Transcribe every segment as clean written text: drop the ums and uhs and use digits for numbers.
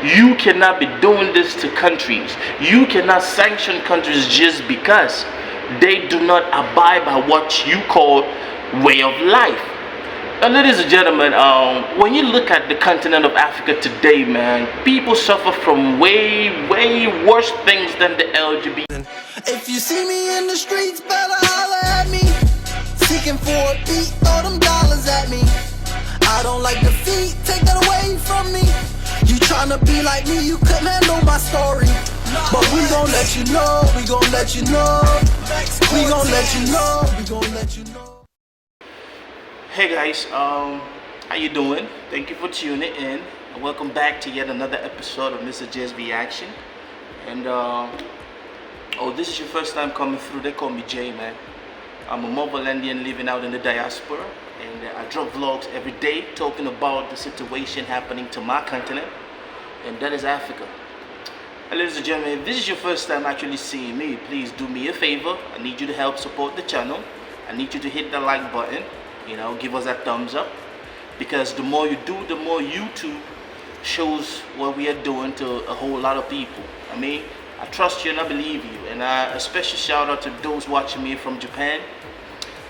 You cannot be doing this to countries. You cannot sanction countries just because they do not abide by what you call way of life. Now, ladies and gentlemen, when you look at the continent of Africa today, man, people suffer from way worse things than the Lgbt. If you see me in the streets, better holler at me. Seeking for a beat, throw them dollars at me. I don't like defeat, take that away from me. You tryna be like me, you couldn't handle my story. But we gon' let you know, we gon' let you know. We gon' let you know, we gon' let you know. Hey guys, how you doing? Thank you for tuning in, and welcome back to yet another episode of Misterjaay's Reaction. And this is your first time coming through, they call me Jay, man. I'm a Mobalendian living out in the diaspora, and I drop vlogs every day talking about the situation happening to my continent, and that is Africa. And ladies and gentlemen, if this is your first time actually seeing me, please do me a favor. I need you to help support the channel. I need you to hit the like button. You know, give us that thumbs up, because the more you do, the more YouTube shows what we are doing to a whole lot of people. I mean, I trust you and I believe you. And a special shout out to those watching me from Japan,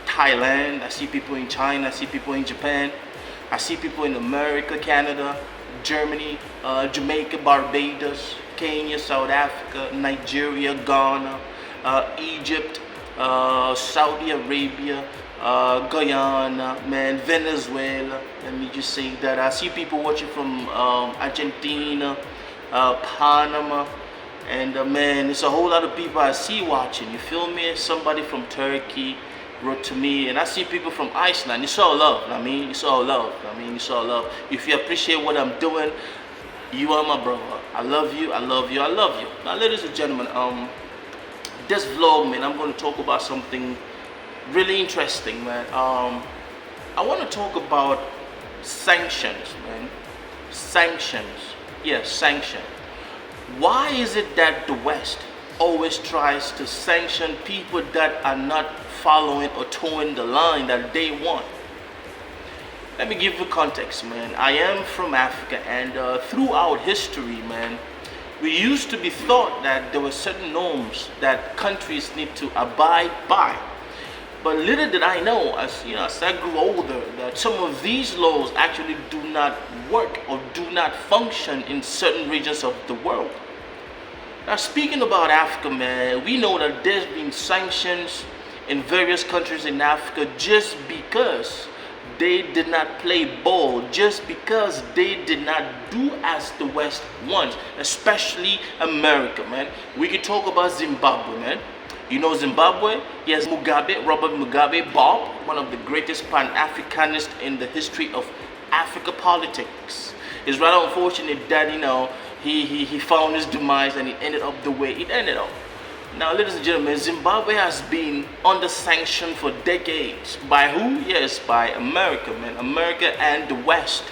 Thailand. I see people in China, I see people in Japan, I see people in America, Canada, Germany, Jamaica, Barbados, Kenya, South Africa, Nigeria, Ghana, Egypt, Saudi Arabia, Guyana, man, Venezuela. Let me just say that I see people watching from Argentina, Panama, and man, it's a whole lot of people I see watching. You feel me? Somebody from Turkey wrote to me, and I see people from Iceland. It's all love. I mean, it's all love. I mean, it's all love. If you appreciate what I'm doing, you are my brother. I love you. I love you. I love you. Now, ladies and gentlemen, this vlog, man, I'm going to talk about something really interesting, man. I want to talk about sanctions, man. Sanctions. Yes, sanction. Why is it that the West always tries to sanction people that are not following or towing the line that they want? Let me give you context, man. I am from Africa, and throughout history, man, we used to be taught that there were certain norms that countries need to abide by. But little did I know, as I grew older, that some of these laws actually do not work or do not function in certain regions of the world. Now, speaking about Africa, man, we know that there's been sanctions in various countries in Africa just because they did not play ball, just because they did not do as the West wants, especially America, man. We could talk about Zimbabwe, man. You know Zimbabwe? Yes, Mugabe, Robert Mugabe, Bob, one of the greatest Pan-Africanists in the history of Africa politics. It's rather unfortunate that, he found his demise and he ended up the way it ended up. Now, ladies and gentlemen, Zimbabwe has been under sanction for decades. By who? Yes, by America, man. America and the West.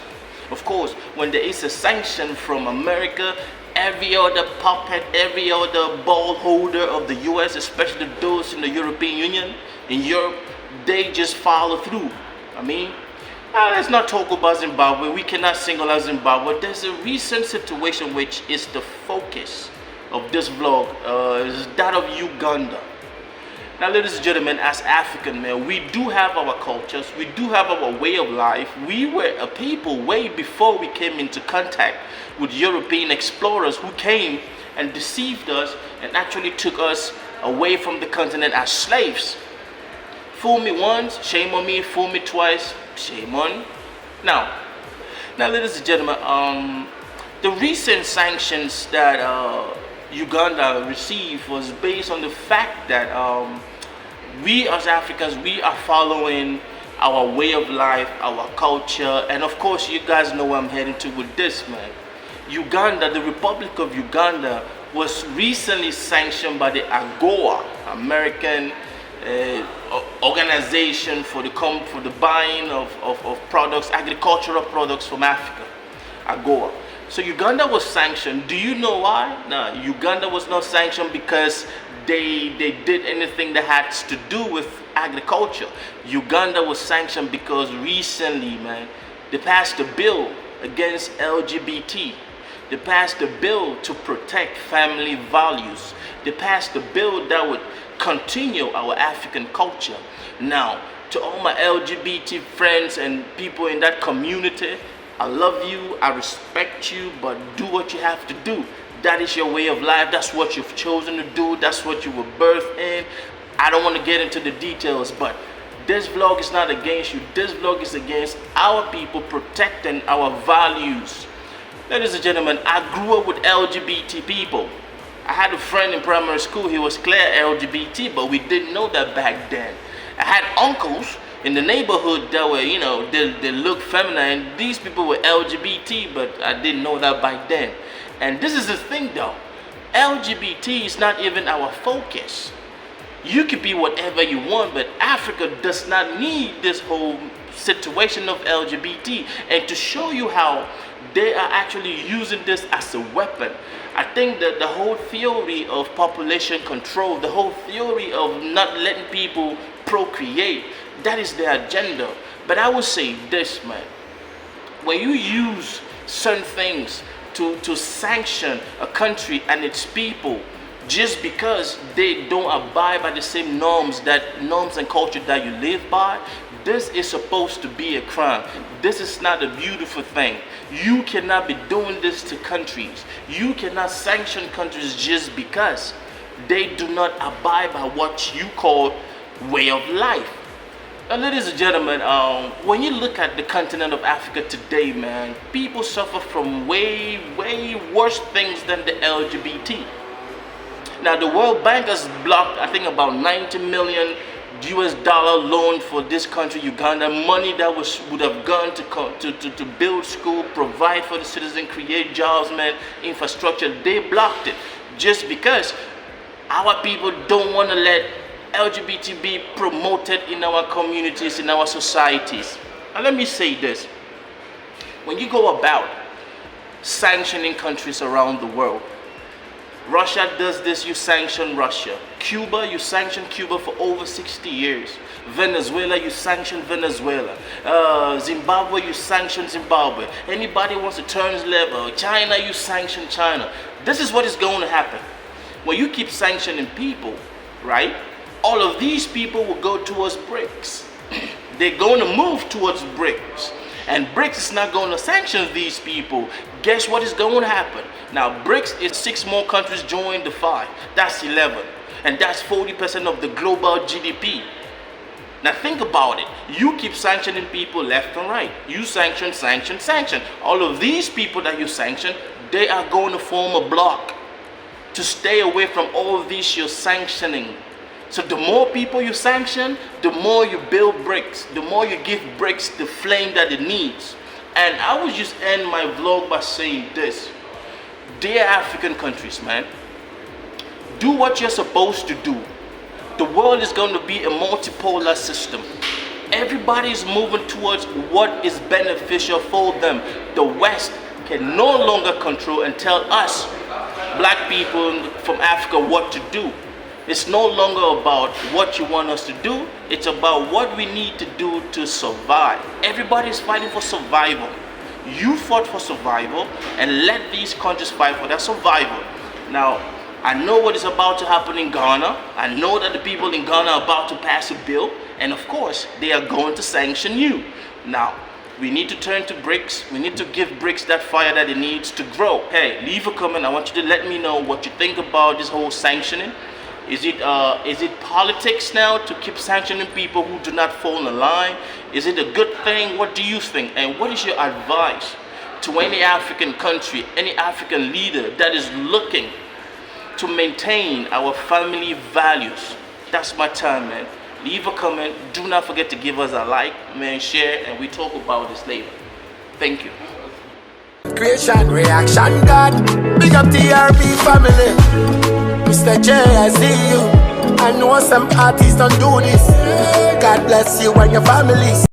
Of course, when there is a sanction from America, every other puppet, every other ball holder of the US, especially those in the European Union, in Europe, they just follow through. I mean, let's not talk about Zimbabwe. We cannot single out Zimbabwe. There's a recent situation which is the focus of this vlog, is that of Uganda. Now, ladies and gentlemen, as African men, we do have our cultures, we do have our way of life. We were a people way before we came into contact with European explorers who came and deceived us and actually took us away from the continent as slaves. Fool me once, shame on me. Fool me twice, shame on. Now, ladies and gentlemen, the recent sanctions that Uganda received was based on the fact that we as Africans, we are following our way of life, our culture, and of course, you guys know where I'm heading to with this, man. Uganda, the Republic of Uganda, was recently sanctioned by the Agoa, American organization for the buying of products, agricultural products from Africa, Agoa. So Uganda was sanctioned. Do you know why? No, Uganda was not sanctioned because they did anything that had to do with agriculture. Uganda was sanctioned because recently, man, they passed a bill against LGBT. They passed a bill to protect family values. They passed a bill that would continue our African culture. Now, to all my LGBT friends and people in that community, I love you, I respect you, but do what you have to do. That is your way of life. That's what you've chosen to do. That's what you were birthed in. I don't want to get into the details, but this vlog is not against you. This vlog is against our people protecting our values. Ladies and gentlemen, I grew up with LGBT people. I had a friend in primary school, he was clear LGBT, but we didn't know that back then. I had uncles in the neighborhood that were, you know, they look feminine. These people were LGBT, but I didn't know that back then. And this is the thing though, LGBT is not even our focus. You could be whatever you want, but Africa does not need this whole situation of LGBT. And to show you how they are actually using this as a weapon, I think that the whole theory of population control, the whole theory of not letting people procreate, that is their agenda. But I would say this, man, when you use certain things to sanction a country and its people just because they don't abide by the same norms and culture that you live by, this is supposed to be a crime. This is not a beautiful thing. You cannot be doing this to countries. You cannot sanction countries just because they do not abide by what you call way of life. Now, ladies and gentlemen, when you look at the continent of Africa today, man, people suffer from way worse things than the LGBT. Now, the World Bank has blocked, I think, about $90 million loan for this country, Uganda, money that would have gone to build school, provide for the citizens, create jobs, man, infrastructure. They blocked it just because our people don't want to let LGBT be promoted in our communities, in our societies. And let me say this, when you go about sanctioning countries around the world, Russia does this, you sanction Russia. Cuba, you sanction Cuba for over 60 years. Venezuela, you sanction Venezuela. Zimbabwe, you sanction Zimbabwe. Anybody wants to turn level, China, you sanction China. This is what is going to happen. When you keep sanctioning people, right, all of these people will go towards BRICS. They're going to move towards BRICS. And BRICS is not going to sanction these people. Guess what is going to happen? Now, BRICS is 6 more countries join the 5. That's 11. And that's 40% of the global GDP. Now think about it. You keep sanctioning people left and right. You sanction. All of these people that you sanction, they are going to form a bloc to stay away from all of these you're sanctioning. So the more people you sanction, the more you build BRICS, the more you give BRICS the flame that it needs. And I would just end my vlog by saying this. Dear African countries, man, do what you're supposed to do. The world is going to be a multipolar system. Everybody is moving towards what is beneficial for them. The West can no longer control and tell us, black people from Africa, what to do. It's no longer about what you want us to do. It's about what we need to do to survive. Everybody is fighting for survival. You fought for survival, and let these countries fight for their survival. Now, I know what is about to happen in Ghana. I know that the people in Ghana are about to pass a bill, and of course, they are going to sanction you. Now, we need to turn to BRICS. We need to give BRICS that fire that it needs to grow. Hey, leave a comment. I want you to let me know what you think about this whole sanctioning. Is it politics now to keep sanctioning people who do not fall in line? Is it a good thing? What do you think? And what is your advice to any African country, any African leader that is looking to maintain our family values? That's my time, man. Leave a comment. Do not forget to give us a like, man, share, and we talk about this later. Thank you. Creation, reaction, God. Big up TRB family. Misterjaay, I see you. I know some artists don't do this. God bless you and your families.